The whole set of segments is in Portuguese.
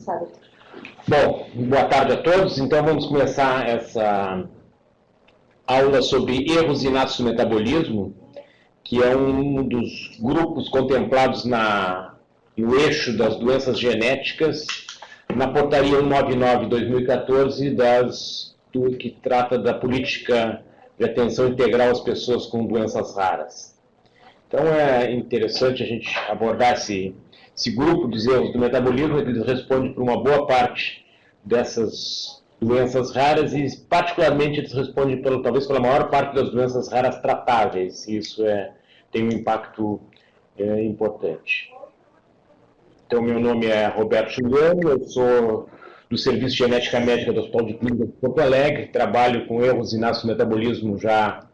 começar. Bom, boa tarde a todos. Então vamos começar essa aula sobre erros inatos do metabolismo, que é um dos grupos contemplados no eixo das doenças genéticas, na portaria 199/2014, que trata da política de atenção integral às pessoas com doenças raras. Então é interessante a gente abordar esse grupo dos erros do metabolismo, que eles respondem por uma boa parte dessas doenças raras e, particularmente, eles respondem talvez pela maior parte das doenças raras tratáveis. Isso tem um impacto importante. Então, meu nome é Roberto Juliano, eu sou do Serviço de Genética Médica do Hospital de Clínicas de Porto Alegre, trabalho com erros inatos do metabolismo já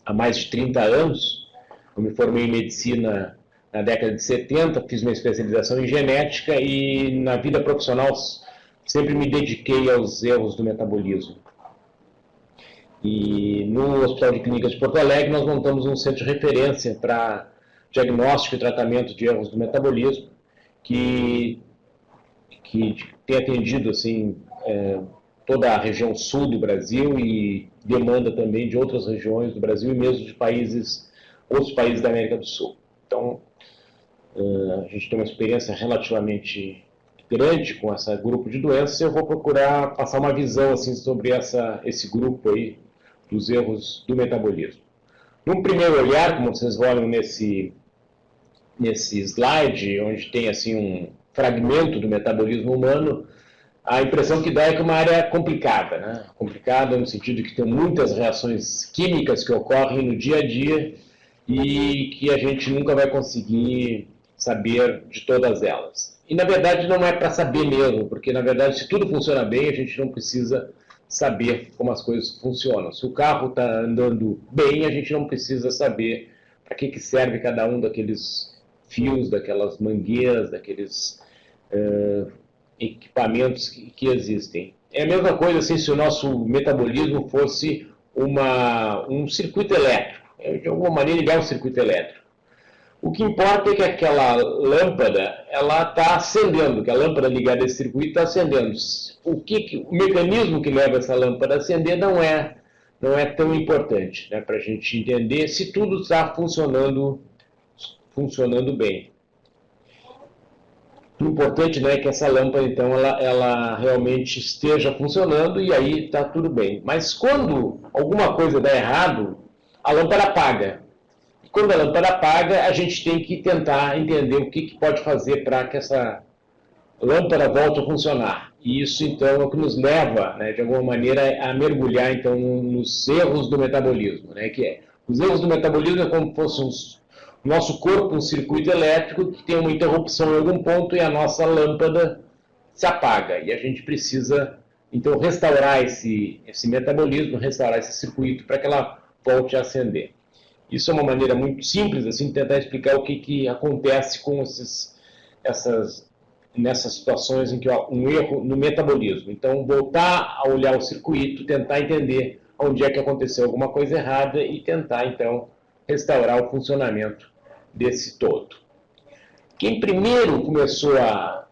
há mais de 30 anos. Eu me formei em medicina na década de 70, fiz uma especialização em genética e na vida profissional sempre me dediquei aos erros do metabolismo. E no Hospital de Clínicas de Porto Alegre nós montamos um centro de referência para diagnóstico e tratamento de erros do metabolismo, que tem atendido assim, toda a região sul do Brasil e demanda também de outras regiões do Brasil e mesmo de outros países da América do Sul. Então, a gente tem uma experiência relativamente grande com esse grupo de doenças. Eu vou procurar passar uma visão assim, sobre esse grupo aí dos erros do metabolismo. Num primeiro olhar, como vocês olham nesse slide, onde tem assim, um fragmento do metabolismo humano, a impressão que dá é que é uma área complicada, né? Complicada no sentido de que tem muitas reações químicas que ocorrem no dia a dia e que a gente nunca vai conseguir saber de todas elas. E, na verdade, não é para saber mesmo, porque, na verdade, se tudo funciona bem, a gente não precisa saber como as coisas funcionam. Se o carro está andando bem, a gente não precisa saber para que serve cada um daqueles fios, daquelas mangueiras, daqueles equipamentos que existem. É a mesma coisa assim, se o nosso metabolismo fosse um circuito elétrico. De alguma maneira, ligar um circuito elétrico. O que importa é que aquela lâmpada está acendendo, que a lâmpada ligada a esse circuito está acendendo. O mecanismo que leva essa lâmpada a acender não é tão importante, né, para a gente entender se tudo está funcionando bem. O importante, né, é que essa lâmpada, então, ela realmente esteja funcionando e aí está tudo bem. Mas quando alguma coisa dá errado, a lâmpada apaga. E quando a lâmpada apaga, a gente tem que tentar entender o que pode fazer para que essa lâmpada volte a funcionar. E isso, então, é o que nos leva, né, de alguma maneira, a mergulhar, então, nos erros do metabolismo. Né, os erros do metabolismo é como se fosse o nosso corpo, um circuito elétrico que tem uma interrupção em algum ponto e a nossa lâmpada se apaga. E a gente precisa, então, restaurar esse metabolismo, restaurar esse circuito para que ela volte a acender. Isso é uma maneira muito simples assim, de tentar explicar o que acontece com nessas situações em que há um erro no metabolismo. Então, voltar a olhar o circuito, tentar entender onde é que aconteceu alguma coisa errada e tentar, então, restaurar o funcionamento desse todo. Quem primeiro começou a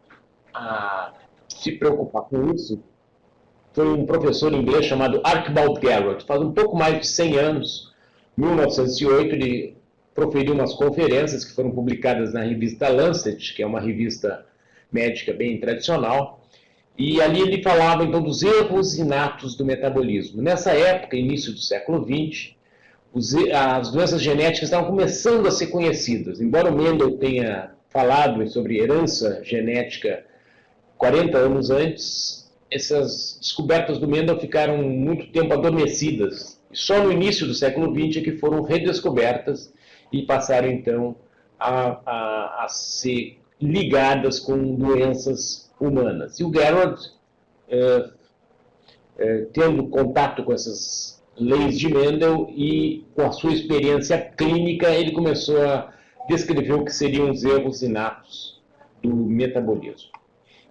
se preocupar com isso foi um professor inglês chamado Archibald Garrett. Faz um pouco mais de 100 anos, em 1908, ele proferiu umas conferências que foram publicadas na revista Lancet, que é uma revista médica bem tradicional, e ali ele falava então dos erros inatos do metabolismo. Nessa época, início do século XX, as doenças genéticas estavam começando a ser conhecidas. Embora o Mendel tenha falado sobre herança genética 40 anos antes, essas descobertas do Mendel ficaram muito tempo adormecidas. Só no início do século XX é que foram redescobertas e passaram então a ser ligadas com doenças humanas. E o Garrett, tendo contato com essas leis de Mendel e com a sua experiência clínica, ele começou a descrever o que seriam os erros inatos do metabolismo.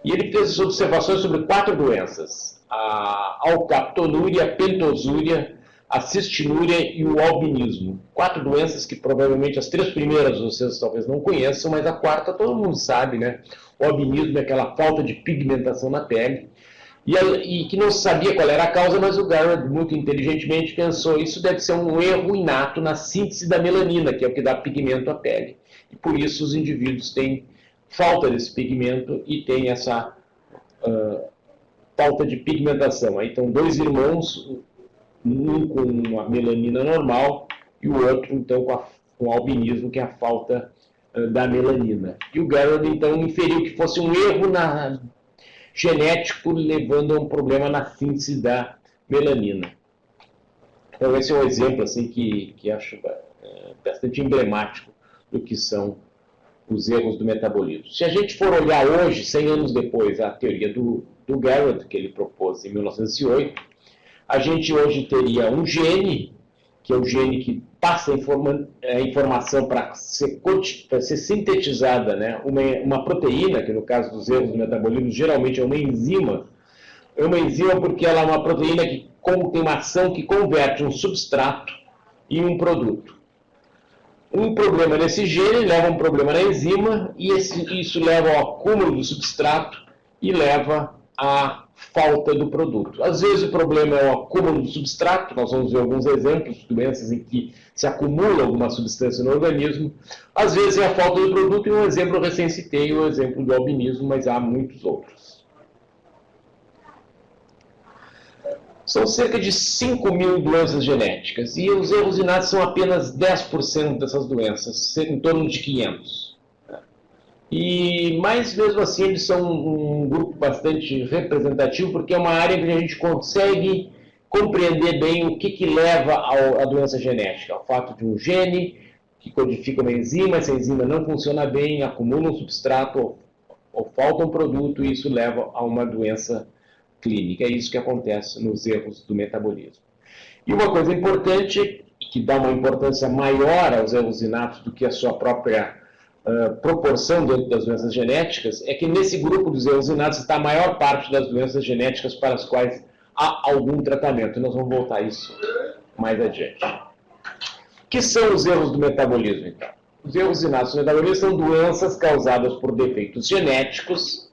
E ele fez observações sobre 4 doenças: a alcaptonúria, a pentosúria, a cistinúria e o albinismo. 4 doenças que provavelmente as 3 primeiras vocês talvez não conheçam, mas a quarta todo mundo sabe, né? O albinismo é aquela falta de pigmentação na pele, e que não se sabia qual era a causa, mas o Garrett, muito inteligentemente, pensou isso deve ser um erro inato na síntese da melanina, que é o que dá pigmento à pele. E por isso os indivíduos têm falta desse pigmento e têm essa falta de pigmentação. Aí estão 2 irmãos, um com a melanina normal e o outro, então, com o albinismo, que é a falta da melanina. E o Garrett, então, inferiu que fosse um erro genético, levando a um problema na síntese da melanina. Então, esse é um exemplo assim, que acho bastante emblemático do que são os erros do metabolismo. Se a gente for olhar hoje, 100 anos depois, a teoria do Garrett, que ele propôs em 1908, a gente hoje teria um gene, que é o gene que passa a informação para ser sintetizada, né? Uma proteína, que no caso dos erros do metabolismo geralmente é uma enzima. É uma enzima porque ela é uma proteína que tem uma ação que converte um substrato em um produto. Um problema nesse gene leva a um problema na enzima, e isso leva ao acúmulo do substrato e leva à falta do produto. Às vezes o problema é o acúmulo do substrato, nós vamos ver alguns exemplos de doenças em que se acumula alguma substância no organismo. Às vezes é a falta do produto, e um exemplo eu recém citei, o exemplo do albinismo, mas há muitos outros. São cerca de 5.000 doenças genéticas, e os erros inatos são apenas 10% dessas doenças, em torno de 500. Mas mesmo assim eles são um grupo bastante representativo, porque é uma área que a gente consegue compreender bem o que leva à doença genética. O fato de um gene que codifica uma enzima, essa enzima não funciona bem, acumula um substrato ou falta um produto, e isso leva a uma doença clínica. É isso que acontece nos erros do metabolismo. E uma coisa importante, que dá uma importância maior aos erros inatos do que a sua própria proporção dentro das doenças genéticas, é que nesse grupo dos erros inatos está a maior parte das doenças genéticas para as quais há algum tratamento. Nós vamos voltar a isso mais adiante. O que são os erros do metabolismo, então? Os erros inatos do metabolismo são doenças causadas por defeitos genéticos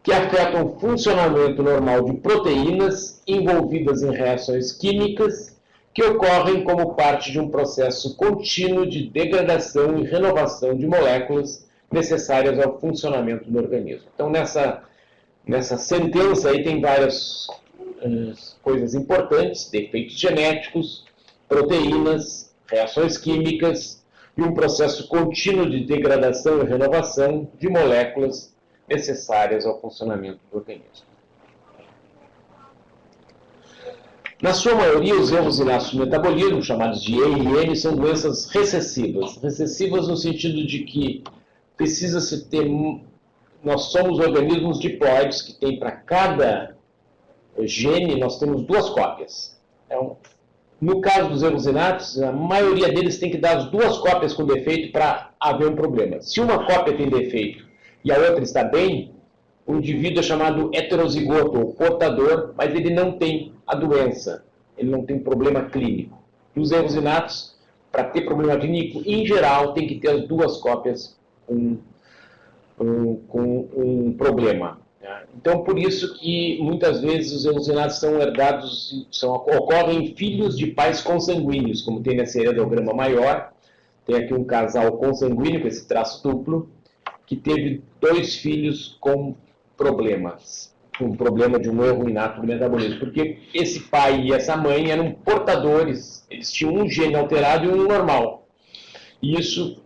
que afetam o funcionamento normal de proteínas envolvidas em reações químicas que ocorrem como parte de um processo contínuo de degradação e renovação de moléculas necessárias ao funcionamento do organismo. Então, nessa sentença aí tem várias coisas importantes: defeitos genéticos, proteínas, reações químicas e um processo contínuo de degradação e renovação de moléculas necessárias ao funcionamento do organismo. Na sua maioria, os erros inatos do metabolismo, chamados de EIM, são doenças recessivas. Recessivas no sentido de que precisa-se ter... Nós somos organismos diploides que tem para cada gene, nós temos 2 cópias. Então, no caso dos erros inatos, a maioria deles tem que dar as 2 cópias com defeito para haver um problema. Se uma cópia tem defeito e a outra está bem, o indivíduo é chamado heterozigoto, ou portador, mas ele não tem a doença, ele não tem problema clínico. Nos erros inatos, para ter problema clínico, em geral, tem que ter as 2 cópias com um problema. Então, por isso que muitas vezes os erros inatos são herdados, ocorrem em filhos de pais consanguíneos, como tem nesse heredograma maior. Tem aqui um casal consanguíneo, com esse traço duplo, que teve 2 filhos com problemas, um problema de um erro inato do metabolismo, porque esse pai e essa mãe eram portadores, eles tinham um gene alterado e um normal. E isso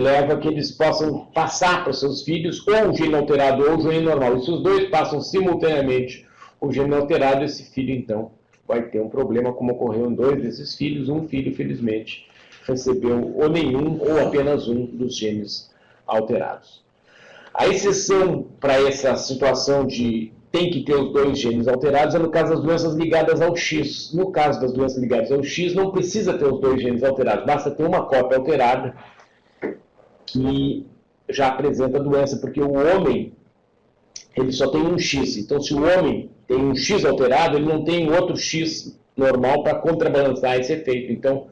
leva a que eles possam passar para os seus filhos ou o gene alterado ou o gene normal. E se os 2 passam simultaneamente o gene alterado, esse filho, então, vai ter um problema, como ocorreu em 2 desses filhos. Um filho, felizmente, recebeu ou nenhum ou apenas um dos genes alterados. A exceção para essa situação de tem que ter os 2 genes alterados é no caso das doenças ligadas ao X. No caso das doenças ligadas ao X, não precisa ter os 2 genes alterados, basta ter uma cópia alterada que já apresenta a doença, porque o homem ele só tem um X. Então, se o homem tem um X alterado, ele não tem outro X normal para contrabalançar esse efeito. Então,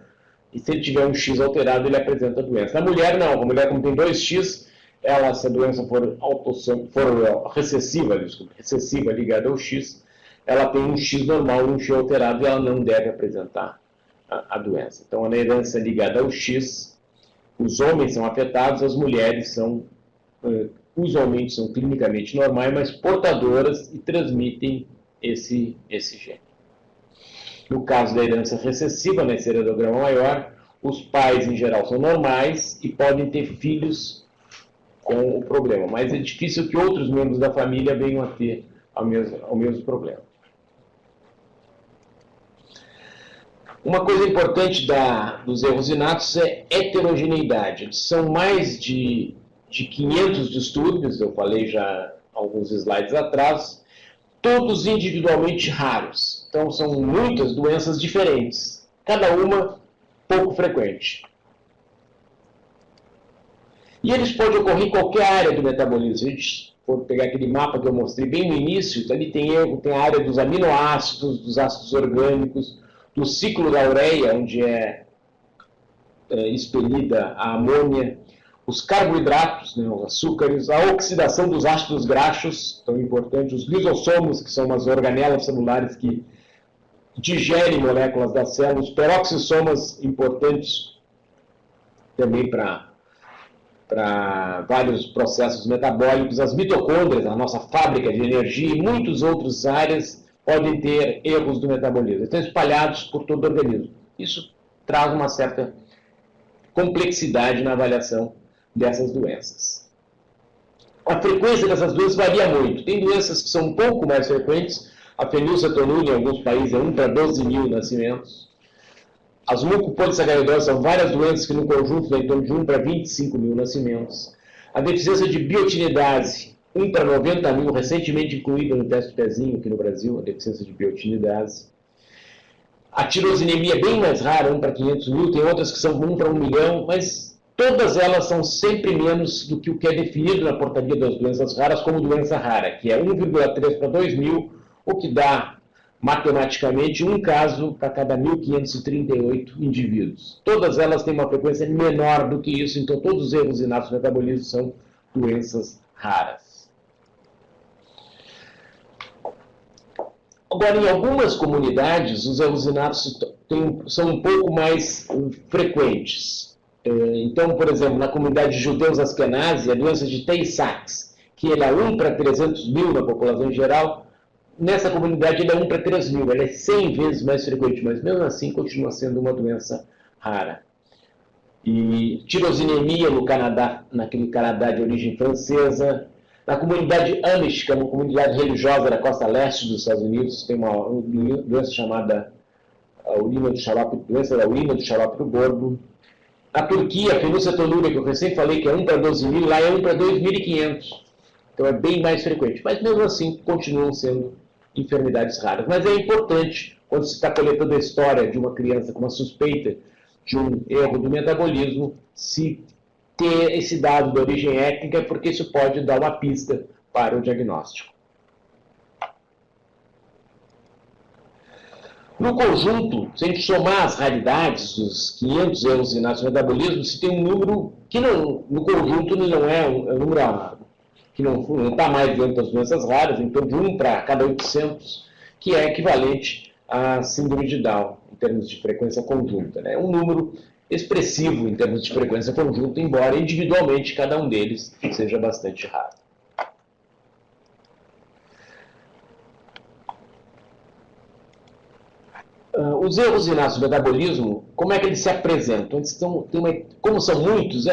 se ele tiver um X alterado, ele apresenta a doença. Na mulher, não. A mulher, como tem 2X, se a doença for recessiva ligada ao X, ela tem um X normal e um X alterado e ela não deve apresentar a doença. Então, na herança ligada ao X, os homens são afetados, as mulheres são, usualmente, são clinicamente normais, mas portadoras e transmitem esse gene. No caso da herança recessiva, nesse heredograma maior, os pais, em geral, são normais e podem ter filhos com o problema, mas é difícil que outros membros da família venham a ter o mesmo problema. Uma coisa importante dos erros inatos é heterogeneidade. São mais de 500 distúrbios, eu falei já alguns slides atrás, todos individualmente raros. Então, são muitas doenças diferentes, cada uma pouco frequente. E eles podem ocorrer em qualquer área do metabolismo. Se a gente for pegar aquele mapa que eu mostrei bem no início, ali tem a área dos aminoácidos, dos ácidos orgânicos, do ciclo da ureia, onde é expelida a amônia, os carboidratos, né, os açúcares, a oxidação dos ácidos graxos, tão importante, os lisossomos, que são umas organelas celulares que digerem moléculas das células, os peroxissomas, importantes também para vários processos metabólicos, as mitocôndrias, a nossa fábrica de energia, e muitas outras áreas podem ter erros do metabolismo. Estão espalhados por todo o organismo. Isso traz uma certa complexidade na avaliação dessas doenças. A frequência dessas doenças varia muito. Tem doenças que são um pouco mais frequentes. A fenilcetonúria, em alguns países, é 1 para 12 mil nascimentos. As mucopolissacaridoses são várias doenças que, no conjunto, dão em torno de 1 para 25 mil nascimentos. A deficiência de biotinidase, 1 para 90 mil, recentemente incluída no teste pezinho aqui no Brasil, a deficiência de biotinidase. A tirosinemia é bem mais rara, 1 para 500 mil, tem outras que são 1 para 1 milhão, mas todas elas são sempre menos do que o que é definido na portaria das doenças raras como doença rara, que é 1,3 para 2 mil, o que dá, matematicamente, um caso para cada 1.538 indivíduos. Todas elas têm uma frequência menor do que isso, então todos os erros inatos do metabolismo são doenças raras. Agora, em algumas comunidades, os erros inatos são um pouco mais frequentes. Então, por exemplo, na comunidade de judeus askenazi, a doença de Tay-Sachs, que ele é 1 para 300 mil na população em geral, nessa comunidade ele é 1 para 3 mil, ele é 100 vezes mais frequente, mas mesmo assim continua sendo uma doença rara. E tirosinemia no Canadá, naquele Canadá de origem francesa. Na comunidade Amish, que é uma comunidade religiosa da costa leste dos Estados Unidos, tem uma doença chamada doença da urina do xarope do bordo. Na Turquia, a fenilcetonúria, que eu recém falei, que é 1 para 12 mil, lá é 1 para 2.500. Então é bem mais frequente. Mas mesmo assim, continuam sendo enfermidades raras. Mas é importante, quando se está coletando a história de uma criança com uma suspeita de um erro do metabolismo, se ter esse dado de origem étnica, porque isso pode dar uma pista para o diagnóstico. No conjunto, se a gente somar as raridades dos 500 erros inatos do metabolismo, se tem um número que no conjunto não é um número que não está mais dentro das doenças raras, então de 1 para cada 800, que é equivalente à síndrome de Down, em termos de frequência conjunta. É um número expressivo em termos de frequência conjunta, embora individualmente cada um deles seja bastante raro. Os erros inatos do metabolismo, como é que eles se apresentam? Como são muitos,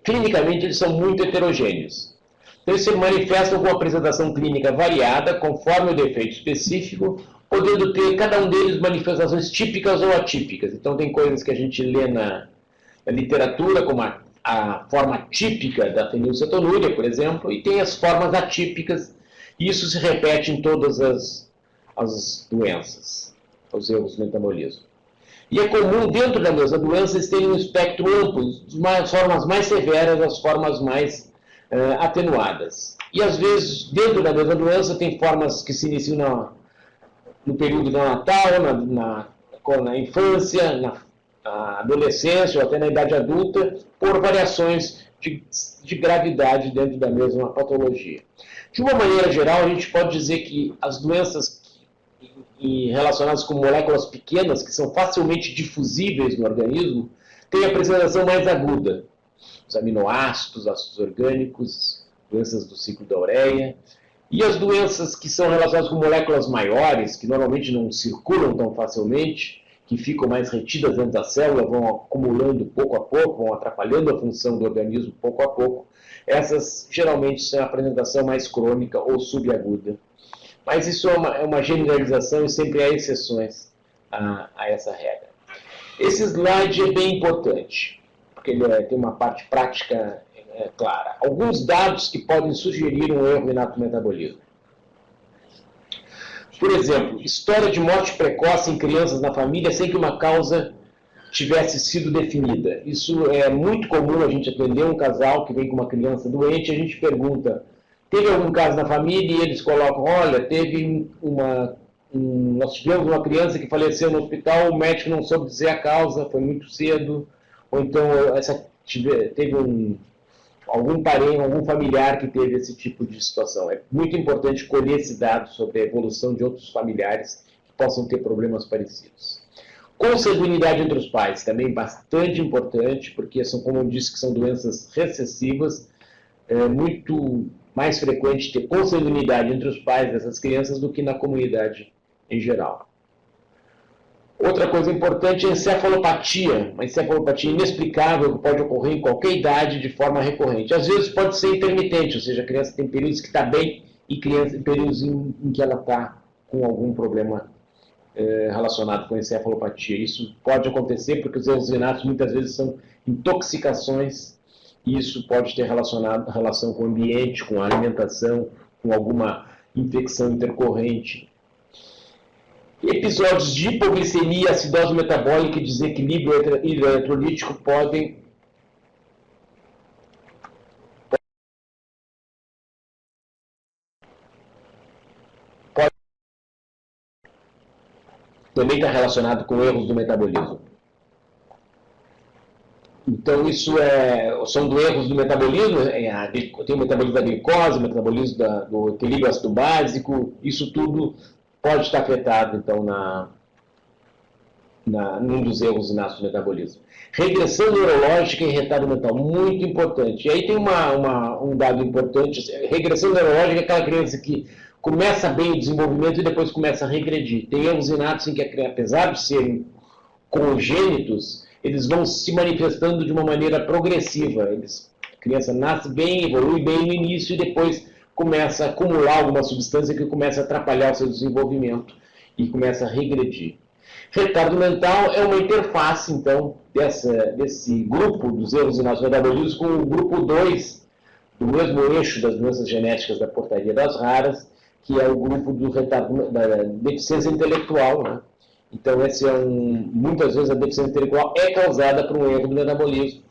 clinicamente eles são muito heterogêneos. Então, eles se manifestam com uma apresentação clínica variada, conforme o defeito específico, podendo ter cada um deles manifestações típicas ou atípicas. Então, tem coisas que a gente lê na literatura, como a forma típica da fenilcetonúria, por exemplo, e tem as formas atípicas, e isso se repete em todas as doenças, os erros do metabolismo. E é comum, dentro da mesma doença, eles terem um espectro amplo, das formas mais severas às formas mais atenuadas. E, às vezes, dentro da mesma doença, tem formas que se iniciam no período neonatal, na infância, na adolescência ou até na idade adulta, por variações de gravidade dentro da mesma patologia. De uma maneira geral, a gente pode dizer que as doenças relacionadas com moléculas pequenas, que são facilmente difusíveis no organismo, têm a apresentação mais aguda. Os aminoácidos, ácidos orgânicos, doenças do ciclo da ureia. E as doenças que são relacionadas com moléculas maiores, que normalmente não circulam tão facilmente, que ficam mais retidas dentro da célula, vão acumulando pouco a pouco, vão atrapalhando a função do organismo pouco a pouco, essas geralmente são a apresentação mais crônica ou subaguda. Mas isso é uma generalização e sempre há exceções a essa regra. Esse slide é bem importante, porque ele tem uma parte prática clara. Alguns dados que podem sugerir um erro inato no metabolismo. Por exemplo, história de morte precoce em crianças na família sem que uma causa tivesse sido definida. Isso é muito comum a gente atender um casal que vem com uma criança doente e a gente pergunta, teve algum caso na família? E eles colocam, olha, nós tivemos uma criança que faleceu no hospital, o médico não soube dizer a causa, foi muito cedo, ou então teve algum parente, algum familiar que teve esse tipo de situação. É muito importante colher esse dado sobre a evolução de outros familiares que possam ter problemas parecidos. Consanguinidade entre os pais, também bastante importante, porque são, como eu disse, que são doenças recessivas, é muito mais frequente ter consanguinidade entre os pais dessas crianças do que na comunidade em geral. Outra coisa importante é a encefalopatia, uma encefalopatia inexplicável que pode ocorrer em qualquer idade de forma recorrente. Às vezes pode ser intermitente, ou seja, a criança tem períodos que está bem e períodos em que ela está com algum problema relacionado com encefalopatia. Isso pode acontecer porque os erros inatos muitas vezes são intoxicações e isso pode ter relação com o ambiente, com a alimentação, com alguma infecção intercorrente. Episódios de hipoglicemia, acidose metabólica e desequilíbrio eletrolítico podem também estar relacionado com erros do metabolismo. Então, isso são erros do metabolismo, tem o metabolismo da glicose, o metabolismo do equilíbrio ácido básico, isso tudo pode estar afetado, então, num dos erros inatos do metabolismo. Regressão neurológica e retardo mental, muito importante. E aí tem um dado importante, regressão neurológica é aquela criança que começa bem o desenvolvimento e depois começa a regredir. Tem erros inatos em que, apesar de serem congênitos, eles vão se manifestando de uma maneira progressiva. A criança nasce bem, evolui bem no início e depois começa a acumular alguma substância que começa a atrapalhar o seu desenvolvimento e começa a regredir. Retardo mental é uma interface, então, desse grupo dos erros inatos do metabolismo com o grupo 2, do mesmo eixo das doenças genéticas da portaria das raras, que é o grupo da deficiência intelectual, né? Então, muitas vezes a deficiência intelectual é causada por um erro do metabolismo,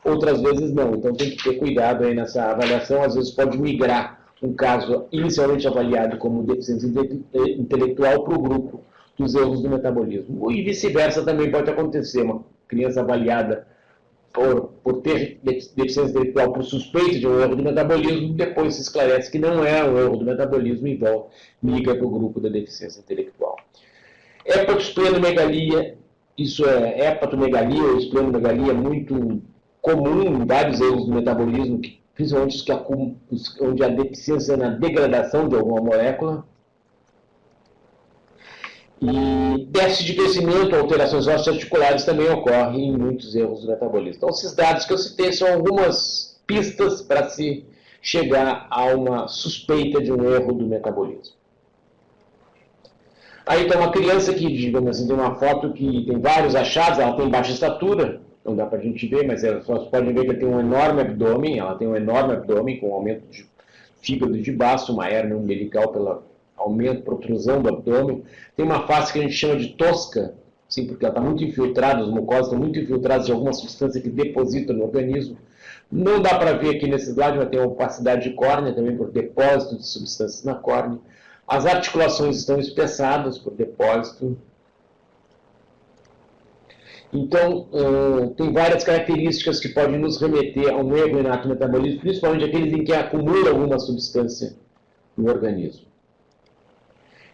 outras vezes não. Então, tem que ter cuidado aí nessa avaliação. Às vezes pode migrar um caso inicialmente avaliado como deficiência intelectual para o grupo dos erros do metabolismo. E vice-versa também pode acontecer. Uma criança avaliada por ter deficiência intelectual por suspeita de um erro do metabolismo, depois se esclarece que não é um erro do metabolismo e migra para o grupo da deficiência intelectual. Hepatosplenomegalia, isso é hepatomegalia ou esplenomegalia, é muito comum em vários erros do metabolismo, principalmente onde há deficiência na degradação de alguma molécula. E déficit de crescimento, alterações osteoarticulares também ocorrem em muitos erros do metabolismo. Então, esses dados que eu citei são algumas pistas para se chegar a uma suspeita de um erro do metabolismo. Aí tem uma criança que, digamos assim, tem uma foto que tem vários achados, ela tem baixa estatura, não dá para a gente ver, mas só pode ver que ela tem um enorme abdômen, com aumento de fígado de baço, uma hérnia umbilical pela protrusão do abdômen. Tem uma face que a gente chama de tosca, assim, porque ela está muito infiltrada, as mucosas estão muito infiltradas de alguma substância que deposita no organismo. Não dá para ver aqui nesse slide, mas tem uma opacidade de córnea também por depósito de substâncias na córnea. As articulações estão espessadas por depósito. Então, tem várias características que podem nos remeter a um erro inato no metabolismo, principalmente aqueles em que acumula alguma substância no organismo.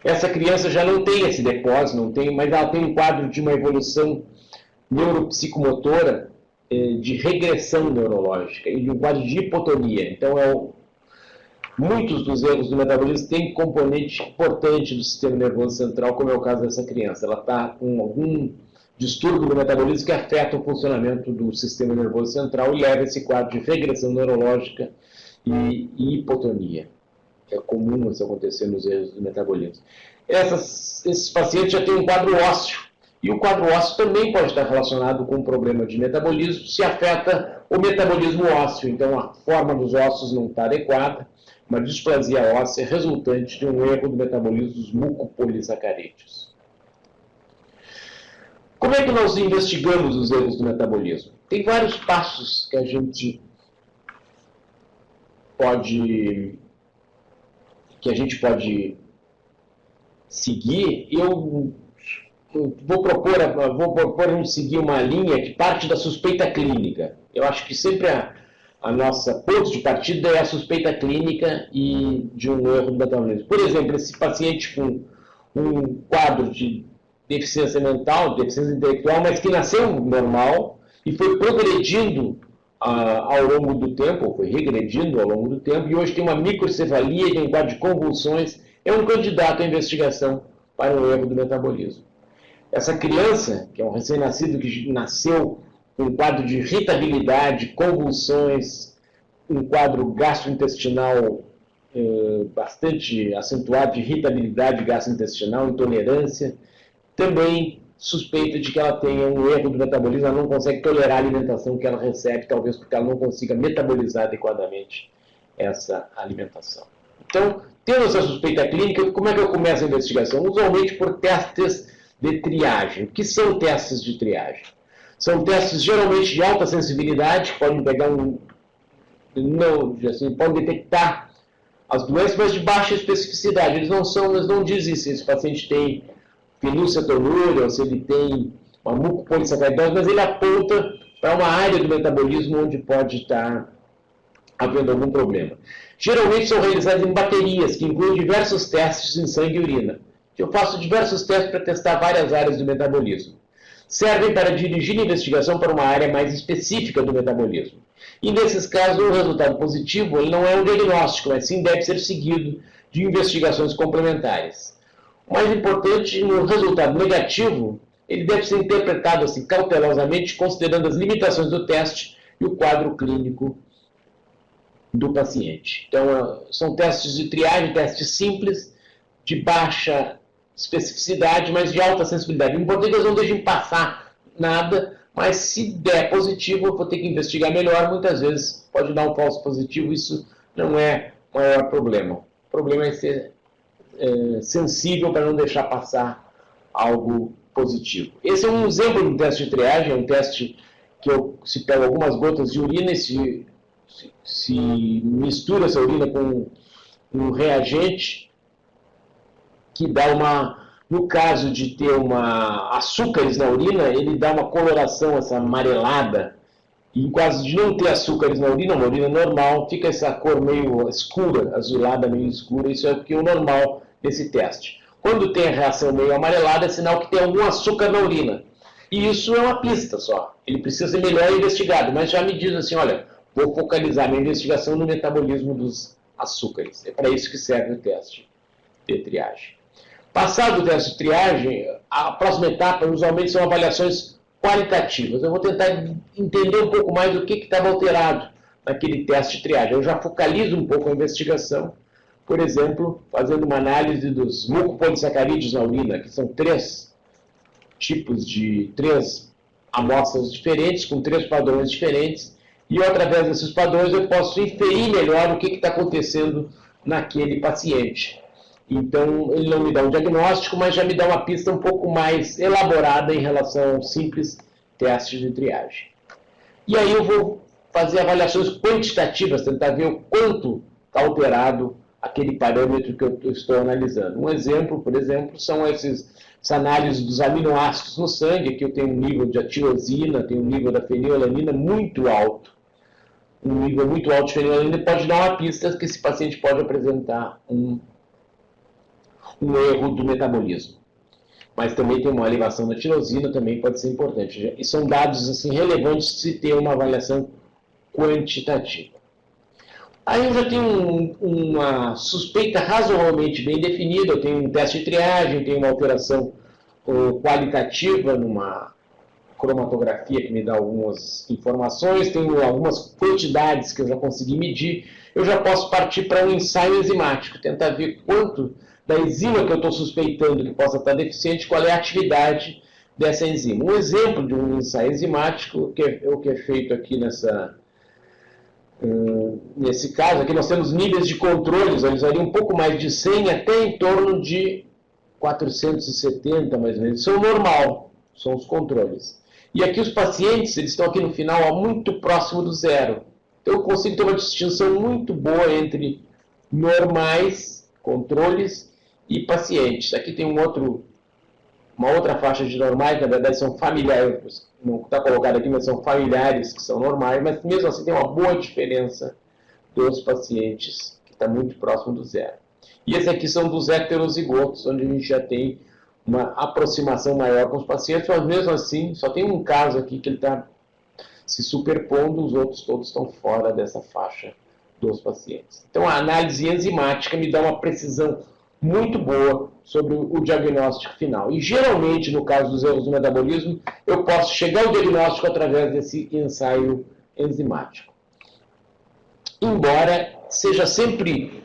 Essa criança já não tem esse depósito, não tem, mas ela tem um quadro de uma evolução neuropsicomotora de regressão neurológica e de um quadro de hipotonia. Então, muitos dos erros do metabolismo têm componente importante do sistema nervoso central, como é o caso dessa criança. Ela está com algum distúrbio do metabolismo que afeta o funcionamento do sistema nervoso central e leva a esse quadro de regressão neurológica e hipotonia. É comum isso acontecer nos erros do metabolismo. Esses pacientes já têm um quadro ósseo, e o quadro ósseo também pode estar relacionado com um problema de metabolismo, se afeta o metabolismo ósseo. Então, a forma dos ossos não está adequada, uma displasia óssea resultante de um erro do metabolismo dos mucopolissacarídeos. Como é que nós investigamos os erros do metabolismo? Tem vários passos que a gente pode seguir. Eu vou propor seguir uma linha que parte da suspeita clínica. Eu acho que sempre a nossa ponto de partida é a suspeita clínica e de um erro do metabolismo. Por exemplo, esse paciente com um quadro de deficiência mental, deficiência intelectual, mas que nasceu normal e foi progredindo ao longo do tempo, foi regredindo ao longo do tempo, e hoje tem uma microcefalia, tem um quadro de convulsões, é um candidato à investigação para um erro do metabolismo. Essa criança, que é um recém-nascido que nasceu com um quadro de irritabilidade, convulsões, um quadro gastrointestinal bastante acentuado de irritabilidade gastrointestinal, intolerância, também suspeita de que ela tenha um erro do metabolismo, ela não consegue tolerar a alimentação que ela recebe, talvez porque ela não consiga metabolizar adequadamente essa alimentação. Então, tendo essa suspeita clínica, como é que eu começo a investigação? Usualmente por testes de triagem. O que são testes de triagem? São testes geralmente de alta sensibilidade, que podem pegar podem detectar as doenças, mas de baixa especificidade. Eles não dizem se esse paciente tem fenilcetonúria, ou se ele tem uma mucopolissacaridose, mas ele aponta para uma área do metabolismo onde pode estar havendo algum problema. Geralmente são realizados em baterias, que incluem diversos testes em sangue e urina. Eu faço diversos testes para testar várias áreas do metabolismo. Servem para dirigir a investigação para uma área mais específica do metabolismo. E nesses casos, o resultado positivo ele não é um diagnóstico, mas sim deve ser seguido de investigações complementares. O mais importante, no resultado negativo, ele deve ser interpretado assim, cautelosamente, considerando as limitações do teste e o quadro clínico do paciente. Então, são testes de triagem, testes simples, de baixa especificidade, mas de alta sensibilidade. O importante é que eles não deixem passar nada, mas se der positivo, eu vou ter que investigar melhor. Muitas vezes pode dar um falso positivo, isso não é o maior problema. O problema é ser sensível para não deixar passar algo positivo. Esse é um exemplo de um teste de triagem, é um teste que se pega algumas gotas de urina e se mistura essa urina com um reagente que dá no caso de ter açúcares na urina, ele dá uma coloração, essa amarelada, e em caso de não ter açúcares na urina, uma urina normal, fica essa cor meio escura, azulada, meio escura, isso é o que é o normal desse teste. Quando tem a reação meio amarelada, é sinal que tem algum açúcar na urina. E isso é uma pista só. Ele precisa ser melhor investigado, mas já me diz assim, olha, vou focalizar minha investigação no metabolismo dos açúcares. É para isso que serve o teste de triagem. Passado o teste de triagem, a próxima etapa, usualmente, são avaliações qualitativas. Eu vou tentar entender um pouco mais o que estava alterado naquele teste de triagem. Eu já focalizo um pouco a investigação, por exemplo, fazendo uma análise dos mucopolissacarídeos na urina, que são três amostras diferentes, com 3 padrões diferentes, e através desses padrões eu posso inferir melhor o que está acontecendo naquele paciente. Então, ele não me dá um diagnóstico, mas já me dá uma pista um pouco mais elaborada em relação ao simples teste de triagem. E aí eu vou fazer avaliações quantitativas, tentar ver o quanto está alterado aquele parâmetro que eu estou analisando. Um exemplo, por exemplo, são essas análises dos aminoácidos no sangue. Aqui eu tenho um nível de tirosina, tenho um nível da fenilalanina muito alto. Um nível muito alto de fenilalanina pode dar uma pista que esse paciente pode apresentar um erro do metabolismo. Mas também tem uma elevação da tirosina, também pode ser importante. E são dados assim, relevantes se ter uma avaliação quantitativa. Aí eu já tenho uma suspeita razoavelmente bem definida, eu tenho um teste de triagem, tenho uma alteração qualitativa numa cromatografia que me dá algumas informações, tenho algumas quantidades que eu já consegui medir, eu já posso partir para um ensaio enzimático, tentar ver quanto da enzima que eu estou suspeitando que possa estar deficiente, qual é a atividade dessa enzima. Um exemplo de um ensaio enzimático, que é o que é feito aqui nesse caso, aqui nós temos níveis de controles, eles variam um pouco mais de 100 até em torno de 470, mais ou menos. Isso é o normal, são os controles. E aqui os pacientes, eles estão aqui no final, muito próximo do zero. Então eu consigo ter uma distinção muito boa entre normais, controles, e pacientes. Aqui tem uma outra faixa de normais, na verdade são familiares, não está colocado aqui, mas são familiares que são normais, mas mesmo assim tem uma boa diferença dos pacientes, que está muito próximo do zero. E esses aqui são dos heterozigotos, onde a gente já tem uma aproximação maior com os pacientes, mas mesmo assim, só tem um caso aqui que ele está se superpondo, os outros todos estão fora dessa faixa dos pacientes. Então a análise enzimática me dá uma precisão muito boa sobre o diagnóstico final. E geralmente, no caso dos erros do metabolismo, eu posso chegar ao diagnóstico através desse ensaio enzimático. Embora seja sempre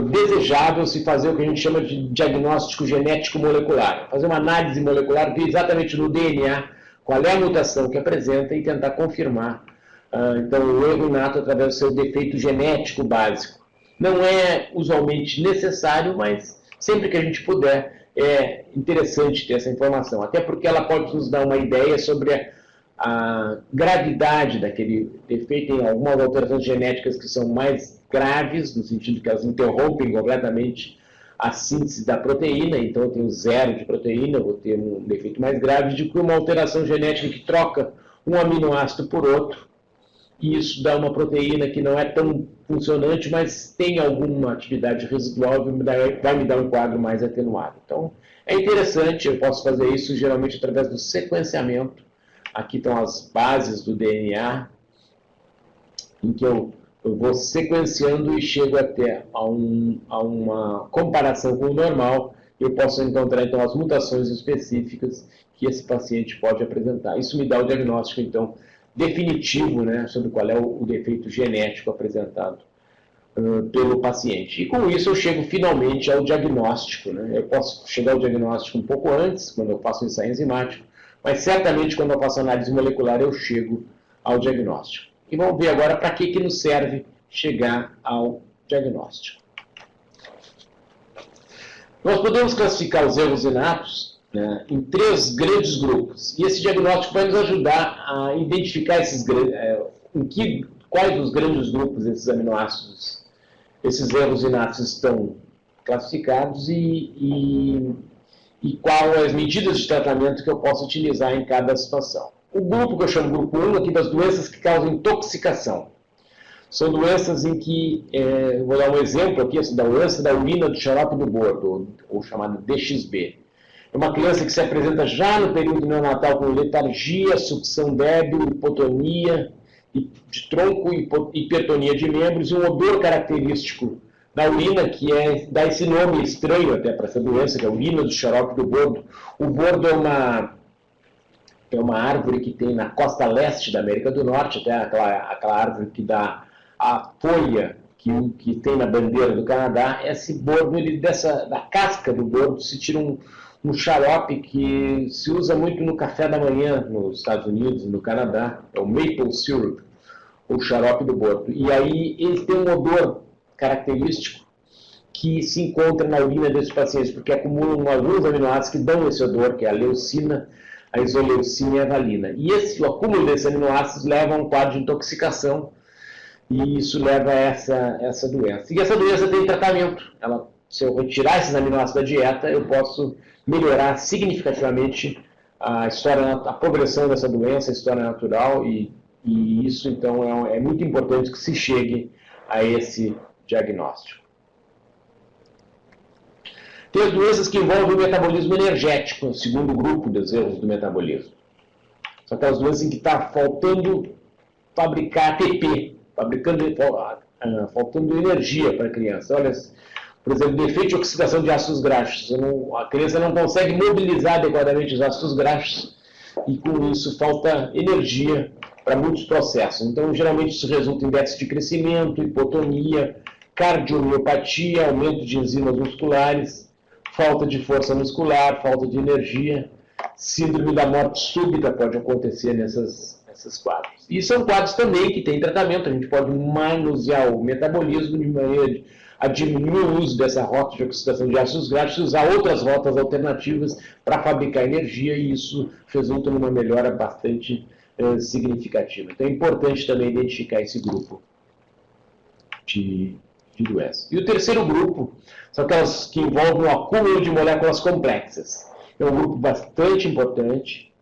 desejável se fazer o que a gente chama de diagnóstico genético molecular. Fazer uma análise molecular, ver exatamente no DNA qual é a mutação que apresenta e tentar confirmar então, o erro inato através do seu defeito genético básico. Não é usualmente necessário, mas sempre que a gente puder, é interessante ter essa informação. Até porque ela pode nos dar uma ideia sobre a gravidade daquele defeito. Tem algumas alterações genéticas que são mais graves, no sentido que elas interrompem completamente a síntese da proteína. Então, eu tenho zero de proteína, vou ter um defeito mais grave do que uma alteração genética que troca um aminoácido por outro. E isso dá uma proteína que não é tão funcionante, mas tem alguma atividade residual e vai me dar um quadro mais atenuado. Então, é interessante, eu posso fazer isso geralmente através do sequenciamento. Aqui estão as bases do DNA, em que eu vou sequenciando e chego até a uma comparação com o normal. Eu posso encontrar, então, as mutações específicas que esse paciente pode apresentar. Isso me dá o diagnóstico, então, definitivo, né, sobre qual é o defeito genético apresentado pelo paciente. E com isso eu chego finalmente ao diagnóstico. Né? Eu posso chegar ao diagnóstico um pouco antes, quando eu faço o ensaio enzimático, mas certamente quando eu faço análise molecular eu chego ao diagnóstico. E vamos ver agora para que nos serve chegar ao diagnóstico. Nós podemos classificar os erros inatos, né, em 3 grandes grupos. E esse diagnóstico vai nos ajudar a identificar quais os grandes grupos desses aminoácidos, esses erros inatos estão classificados e quais as medidas de tratamento que eu posso utilizar em cada situação. O grupo que eu chamo grupo 1 aqui das doenças que causam intoxicação. São doenças em que, vou dar um exemplo aqui, da doença da urina do xarope do bordo, ou chamada DXB. É uma criança que se apresenta já no período neonatal com letargia, sucção débil, hipotonia de tronco, hipertonia de membros e um odor característico da urina, que dá esse nome estranho até para essa doença, que é a urina do xarope do bordo. O bordo é uma árvore que tem na costa leste da América do Norte, até aquela árvore que dá a folha que tem na bandeira do Canadá. Esse bordo, da casca do bordo se tira um xarope que se usa muito no café da manhã nos Estados Unidos e no Canadá, é o maple syrup, o xarope do bordo. E aí ele tem um odor característico que se encontra na urina desses pacientes, porque acumulam alguns aminoácidos que dão esse odor, que é a leucina, a isoleucina e a valina. E o acúmulo desses aminoácidos leva a um quadro de intoxicação, e isso leva a essa doença. E essa doença tem tratamento. Se eu retirar esses aminoácidos da dieta, eu posso melhorar significativamente a progressão dessa doença, a história natural, e isso, então, é muito importante que se chegue a esse diagnóstico. Tem as doenças que envolvem o metabolismo energético, o segundo grupo dos erros do metabolismo. São aquelas doenças em que está faltando fabricar ATP, faltando energia para a criança. Olha, por exemplo, defeito de oxidação de ácidos graxos. A criança não consegue mobilizar adequadamente os ácidos graxos e, com isso, falta energia para muitos processos. Então, geralmente, isso resulta em déficit de crescimento, hipotonia, cardiomiopatia, aumento de enzimas musculares, falta de força muscular, falta de energia, síndrome da morte súbita pode acontecer nesses quadros. E são quadros também que têm tratamento, a gente pode manusear o metabolismo de maneira a diminuir o uso dessa rota de oxidação de ácidos graxos e usar outras rotas alternativas para fabricar energia, e isso resulta numa melhora bastante significativa. Então é importante também identificar esse grupo de doenças. E o terceiro grupo são aquelas que envolvem o acúmulo de moléculas complexas. É um grupo bastante importante,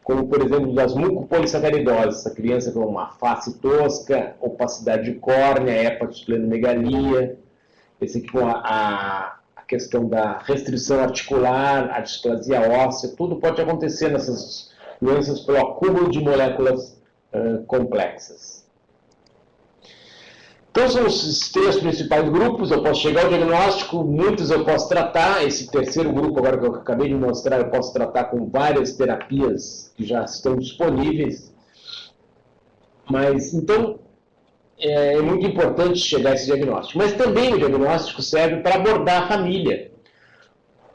como, por exemplo, das mucopolissacaridoses, a criança com uma face tosca, opacidade de córnea, hepatosplenomegalia, esse aqui com a questão da restrição articular, a displasia óssea, tudo pode acontecer nessas doenças pelo acúmulo de moléculas complexas. Então, são os três principais grupos. Eu posso chegar ao diagnóstico, muitos eu posso tratar. Esse terceiro grupo, agora que eu acabei de mostrar, eu posso tratar com várias terapias que já estão disponíveis. Mas, então, é muito importante chegar a esse diagnóstico. Mas também o diagnóstico serve para abordar a família,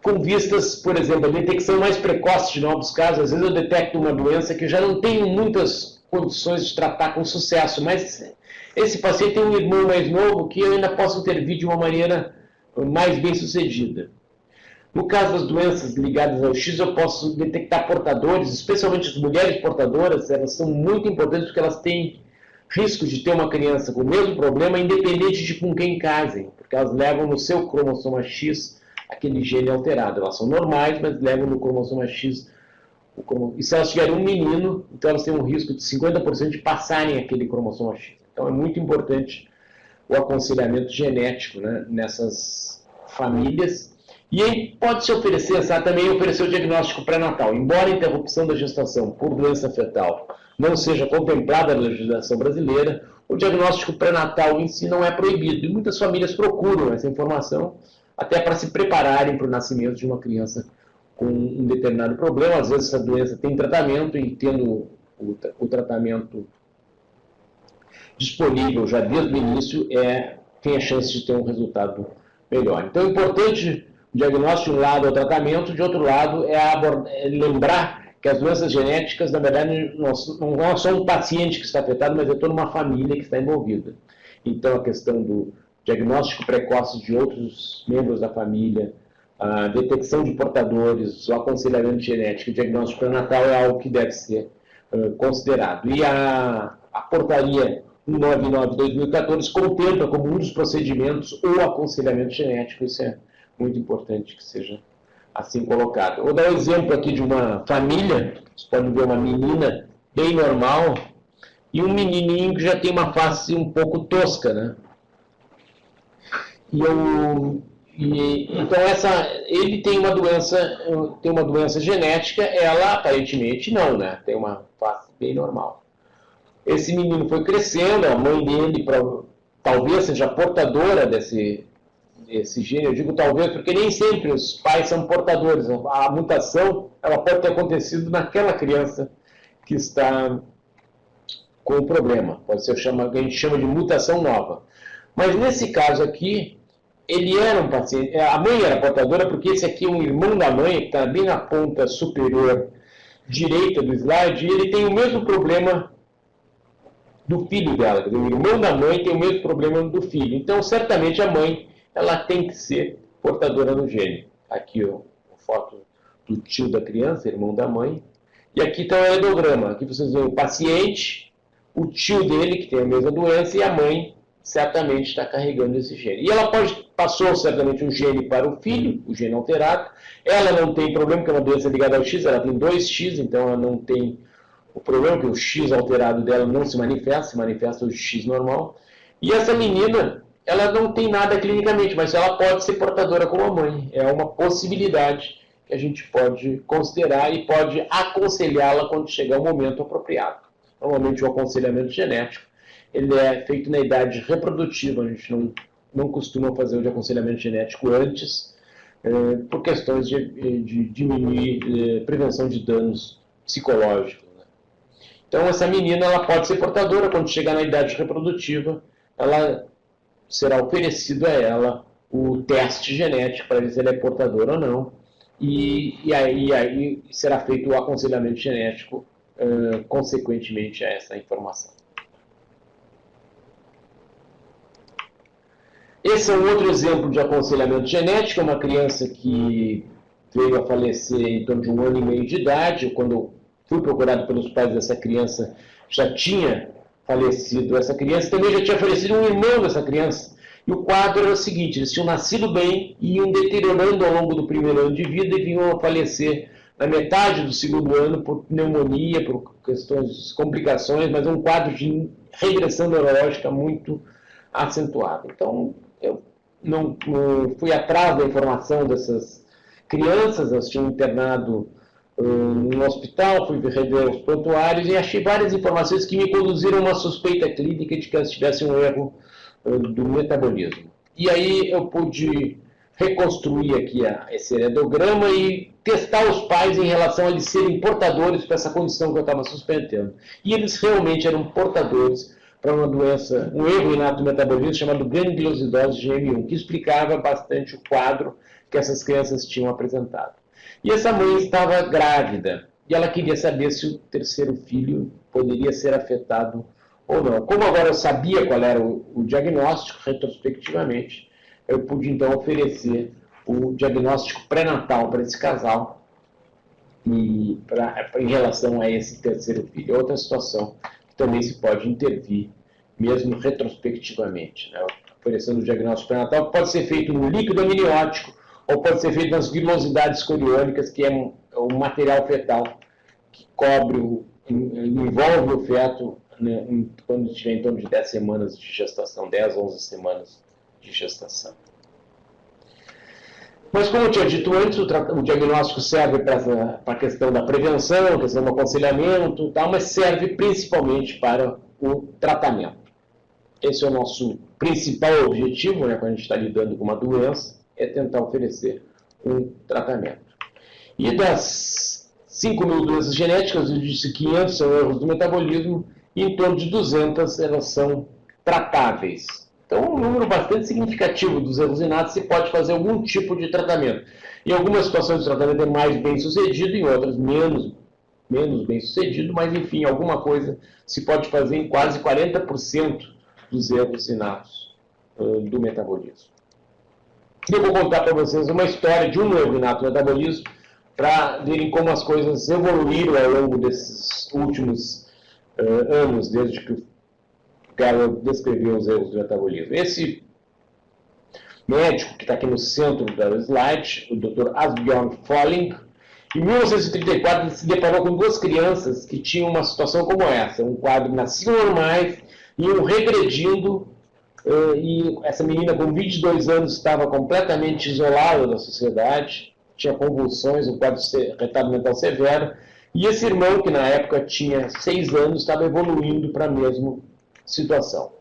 com vistas, por exemplo, a detecção mais precoce de novos casos. Às vezes eu detecto uma doença que eu já não tenho muitas condições de tratar com sucesso, mas esse paciente tem um irmão mais novo que eu ainda posso intervir de uma maneira mais bem sucedida. No caso das doenças ligadas ao X, eu posso detectar portadores, especialmente as mulheres portadoras. Elas são muito importantes porque elas têm risco de ter uma criança com o mesmo problema, independente de com quem casem, porque elas levam no seu cromossoma X aquele gene alterado. Elas são normais, mas levam no cromossoma X. E se elas tiverem um menino, então elas têm um risco de 50% de passarem aquele cromossoma X. Então é muito importante o aconselhamento genético, né, nessas famílias. E aí pode-se oferecer, também oferecer o diagnóstico pré-natal. Embora a interrupção da gestação por doença fetal não seja contemplada na legislação brasileira, o diagnóstico pré-natal em si não é proibido. E muitas famílias procuram essa informação até para se prepararem para o nascimento de uma criança com um determinado problema. Às vezes essa doença tem tratamento, e tendo o tratamento disponível já desde o início, tem a chance de ter um resultado melhor. Então é importante o diagnóstico, de um lado é o tratamento, de outro lado é lembrar que as doenças genéticas, na verdade, não é só um paciente que está afetado, mas é toda uma família que está envolvida. Então a questão do diagnóstico precoce de outros membros da família, a detecção de portadores, o aconselhamento genético, o diagnóstico pré-natal é algo que deve ser considerado. E a portaria 199/2014 contempla como um dos procedimentos o aconselhamento genético. Isso é muito importante que seja assim colocado. Vou dar um exemplo aqui de uma família. Vocês podem ver uma menina bem normal e um menininho que já tem uma face um pouco tosca, né? Então ele tem uma doença genética, ela aparentemente não, né? Tem uma face bem normal. Esse menino foi crescendo, a mãe dele talvez seja portadora desse gene. Eu digo talvez porque nem sempre os pais são portadores. A mutação ela pode ter acontecido naquela criança que está com o problema. Pode ser o que a gente chama de mutação nova. Mas nesse caso aqui, ele era um paciente, a mãe era portadora, porque esse aqui é um irmão da mãe, que está bem na ponta superior direita do slide, e ele tem o mesmo problema do filho dela. O irmão da mãe tem o mesmo problema do filho. Então, certamente, a mãe ela tem que ser portadora do gene. Aqui a foto do tio da criança, irmão da mãe. E aqui está o heredograma. Aqui vocês veem o paciente, o tio dele, que tem a mesma doença, e a mãe certamente está carregando esse gene. E ela passou certamente um gene para o filho, o gene alterado. Ela não tem problema, porque é uma doença ligada ao X, ela tem 2X, então ela não tem o problema, que o X alterado dela não se manifesta o X normal. E essa menina, ela não tem nada clinicamente, mas ela pode ser portadora como a mãe. É uma possibilidade que a gente pode considerar e pode aconselhá-la quando chegar o momento apropriado. Normalmente o aconselhamento genético ele é feito na idade reprodutiva, a gente não costuma fazer o de aconselhamento genético antes, por questões de diminuir prevenção de danos psicológicos. Né? Então essa menina ela pode ser portadora, quando chegar na idade reprodutiva, ela será oferecido a ela o teste genético para ver se ela é portadora ou não, e aí será feito o aconselhamento genético consequentemente a essa informação. Esse é um outro exemplo de aconselhamento genético, é uma criança que veio a falecer em torno de 1 ano e meio de idade. Quando eu fui procurado pelos pais dessa criança, já tinha falecido essa criança, também já tinha falecido um irmão dessa criança. E o quadro era o seguinte, eles tinham nascido bem e iam deteriorando ao longo do primeiro ano de vida e vinham a falecer na metade do segundo ano por pneumonia, por questões, complicações, mas um quadro de regressão neurológica muito acentuado. Então, eu não fui atrás da informação dessas crianças, elas tinham internado no hospital, fui rever os prontuários e achei várias informações que me conduziram a uma suspeita clínica de que elas tivessem um erro do metabolismo. E aí eu pude reconstruir aqui esse heredograma e testar os pais em relação a eles serem portadores para essa condição que eu estava suspeitando. E eles realmente eram portadores para uma doença, um erro inato do metabolismo chamado gangliosidose GM1, que explicava bastante o quadro que essas crianças tinham apresentado. E essa mãe estava grávida, e ela queria saber se o terceiro filho poderia ser afetado ou não. Como agora eu sabia qual era o diagnóstico, retrospectivamente, eu pude então oferecer o diagnóstico pré-natal para esse casal e em relação a esse terceiro filho. Outra situação também se pode intervir, mesmo retrospectivamente, né? Oferecendo o diagnóstico pré-natal, que pode ser feito no líquido amniótico ou pode ser feito nas vilosidades coriônicas, que é um material fetal que envolve o feto, né, quando estiver em torno de 10 semanas de gestação, 10, 11 semanas de gestação. Mas, como eu tinha dito antes, o diagnóstico serve para a questão da prevenção, a questão do aconselhamento, tal, mas serve principalmente para o tratamento. Esse é o nosso principal objetivo, né, quando a gente está lidando com uma doença, é tentar oferecer um tratamento. E das 5.000 doenças genéticas, eu disse 500 são erros do metabolismo, e em torno de 200 elas são tratáveis. Então, um número bastante significativo dos erros inatos se pode fazer algum tipo de tratamento. Em algumas situações o tratamento é mais bem sucedido, em outras menos bem sucedido, mas enfim, alguma coisa se pode fazer em quase 40% dos erros inatos do metabolismo. Eu vou contar para vocês uma história de um erro inato do metabolismo para verem como as coisas evoluíram ao longo desses últimos anos, desde que o Gallup descreveu os erros do metabolismo. Esse médico, que está aqui no centro da slide, o Dr. Asbjørn Folling, em 1934 ele se deparou com duas crianças que tinham uma situação como essa, um quadro nasciam normais, iam regredindo, e essa menina com 22 anos estava completamente isolada da sociedade, tinha convulsões, um quadro de retardo mental severo, e esse irmão, que na época tinha 6 anos, estava evoluindo para a mesma situação.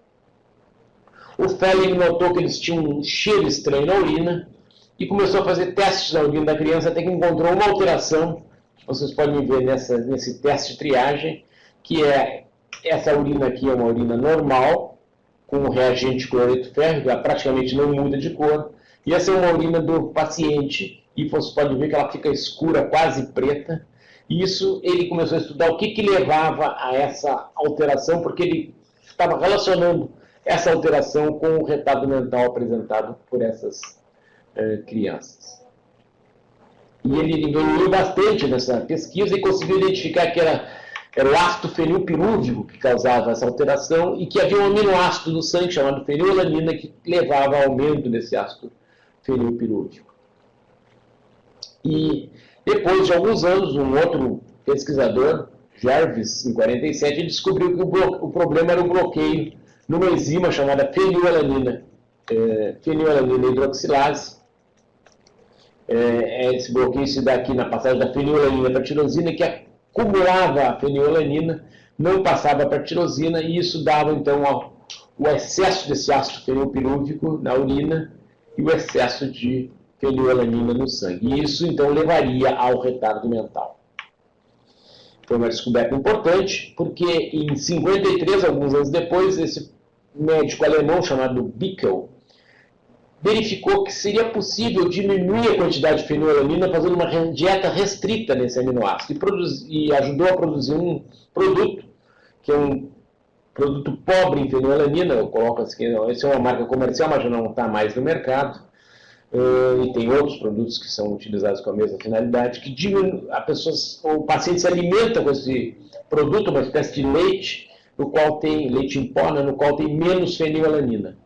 O Folling notou que eles tinham um cheiro estranho na urina e começou a fazer testes na urina da criança até que encontrou uma alteração, vocês podem ver nesse teste de triagem, que é essa urina aqui é uma urina normal, com o reagente cloreto férrico, que ela praticamente não muda de cor, e essa é uma urina do paciente, e vocês podem ver que ela fica escura, quase preta, e isso ele começou a estudar o que levava a essa alteração, porque ele estava relacionando essa alteração com o retardo mental apresentado por essas crianças. E ele evoluiu bastante nessa pesquisa e conseguiu identificar que era o ácido fenilpirúvico que causava essa alteração e que havia um aminoácido no sangue chamado fenilalanina que levava ao aumento desse ácido fenilpirúvico. E depois de alguns anos, um outro pesquisador, Jarvis, em 47, ele descobriu que o problema era o bloqueio numa enzima chamada fenilalanina hidroxilase. Esse bloqueio se dá aqui na passagem da fenilalanina para a tirosina, que acumulava a fenilalanina, não passava para a tirosina, e isso dava, então, o excesso desse ácido fenilpirúvico na urina e o excesso de fenilalanina no sangue. E isso, então, levaria ao retardo mental. Foi uma descoberta importante, porque em 53, alguns anos depois, esse médico alemão chamado Bickel verificou que seria possível diminuir a quantidade de fenilalanina fazendo uma dieta restrita nesse aminoácido e ajudou a produzir um produto, que é um produto pobre em fenilalanina, eu coloco assim, essa é uma marca comercial, mas já não está mais no mercado, e tem outros produtos que são utilizados com a mesma finalidade, que o paciente se alimenta com esse produto, uma espécie de leite, no qual tem leite em pó, no qual tem menos fenilalanina.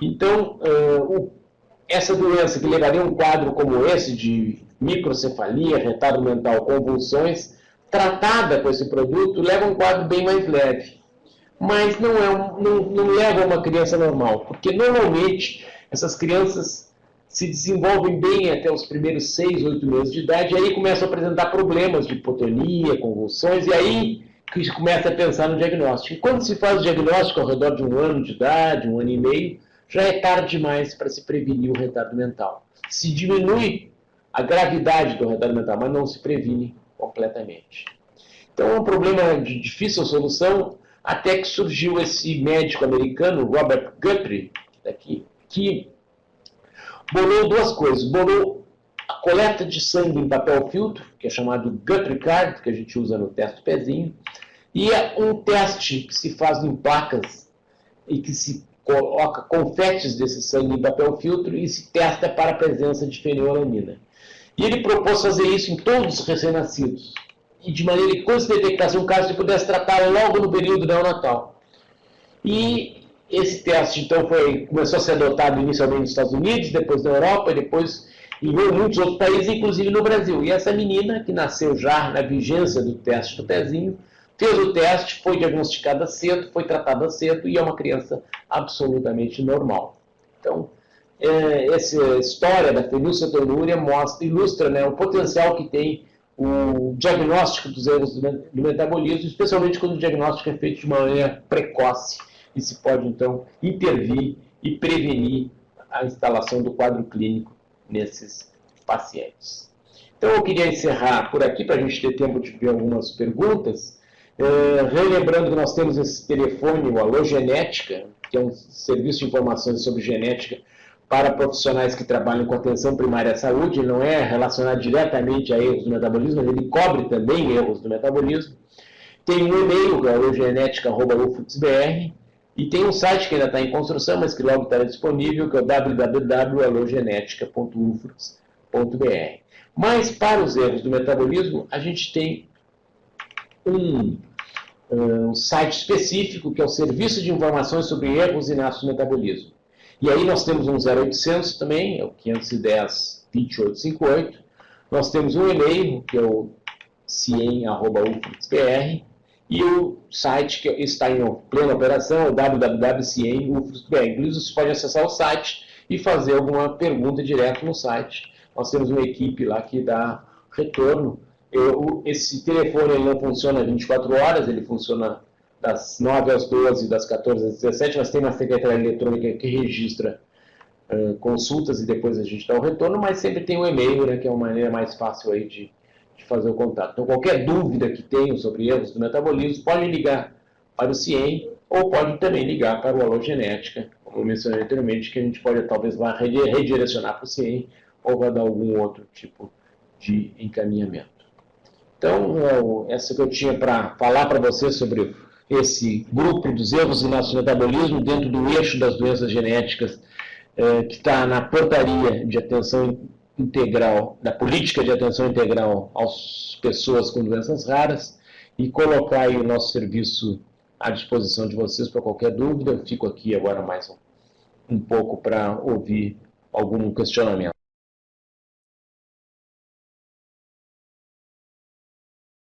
Então, essa doença que levaria a um quadro como esse, de microcefalia, retardo mental, convulsões, tratada com esse produto, leva a um quadro bem mais leve. Mas não leva a uma criança normal, porque normalmente essas crianças se desenvolvem bem até os primeiros 6, 8 meses de idade, e aí começam a apresentar problemas de hipotonia, convulsões, e aí que se começa a pensar no diagnóstico. E quando se faz o diagnóstico ao redor de 1 ano de idade, 1 ano e meio, já é tarde demais para se prevenir o retardo mental. Se diminui a gravidade do retardo mental, mas não se previne completamente. Então é um problema de difícil solução, até que surgiu esse médico americano, Robert Guthrie, que bolou duas coisas. Bolou a coleta de sangue em papel filtro, que é chamado Guthrie Card, que a gente usa no teste do pezinho, e é um teste que se faz em placas e que se coloca confetes desse sangue em papel filtro e se testa para a presença de fenilalanina. E ele propôs fazer isso em todos os recém-nascidos, e de maneira que, quando se detectasse um caso, se pudesse tratar logo no período neonatal. E esse teste, então, começou a ser adotado inicialmente nos Estados Unidos, depois na Europa, e depois em muitos outros países, inclusive no Brasil. E essa menina, que nasceu já na vigência do teste do pezinho, fez o teste, foi diagnosticada cedo, foi tratada cedo e é uma criança absolutamente normal. Então, essa história da fenilcetonúria ilustra, né, o potencial que tem o diagnóstico dos erros do metabolismo, especialmente quando o diagnóstico é feito de maneira precoce e se pode, então, intervir e prevenir a instalação do quadro clínico nesses pacientes. Então, eu queria encerrar por aqui, para a gente ter tempo de ver algumas perguntas. Relembrando que nós temos esse telefone, o Alô Genética, que é um serviço de informações sobre genética para profissionais que trabalham com atenção primária à saúde. Ele não é relacionado diretamente a erros do metabolismo, mas ele cobre também erros do metabolismo. Tem um e-mail, que é alogenetica@ufrutsbr, e tem um site que ainda está em construção, mas que logo estará disponível, que é o www.alogenetica.ufruts.br. Mas para os erros do metabolismo, a gente tem um site específico, que é o Serviço de Informações sobre Erros e Inatos do Metabolismo. E aí nós temos um 0800 também, é o 510-2858. Nós temos um e-mail, que é o ciem@ufrutsbr, e o site que está em plena operação é o www.ciem.ufrutsbr. Inclusive, você pode acessar o site e fazer alguma pergunta direto no site. Nós temos uma equipe lá que dá retorno. Esse telefone ele não funciona 24 horas, ele funciona das 9 às 12, das 14 às 17, mas tem uma secretária eletrônica que registra consultas e depois a gente dá o retorno, mas sempre tem um e-mail, né, que é uma maneira mais fácil aí de fazer o contato. Então, qualquer dúvida que tenham sobre erros do metabolismo, pode ligar para o CIEM ou pode também ligar para o Alô Genética, como eu mencionei anteriormente, que a gente pode talvez lá redirecionar para o CIEM ou vai dar algum outro tipo de encaminhamento. Então, essa que eu tinha para falar para você sobre esse grupo dos erros inatos do metabolismo dentro do eixo das doenças genéticas, que está na portaria de atenção integral, da política de atenção integral às pessoas com doenças raras e colocar aí o nosso serviço à disposição de vocês para qualquer dúvida. Eu fico aqui agora mais um pouco para ouvir algum questionamento.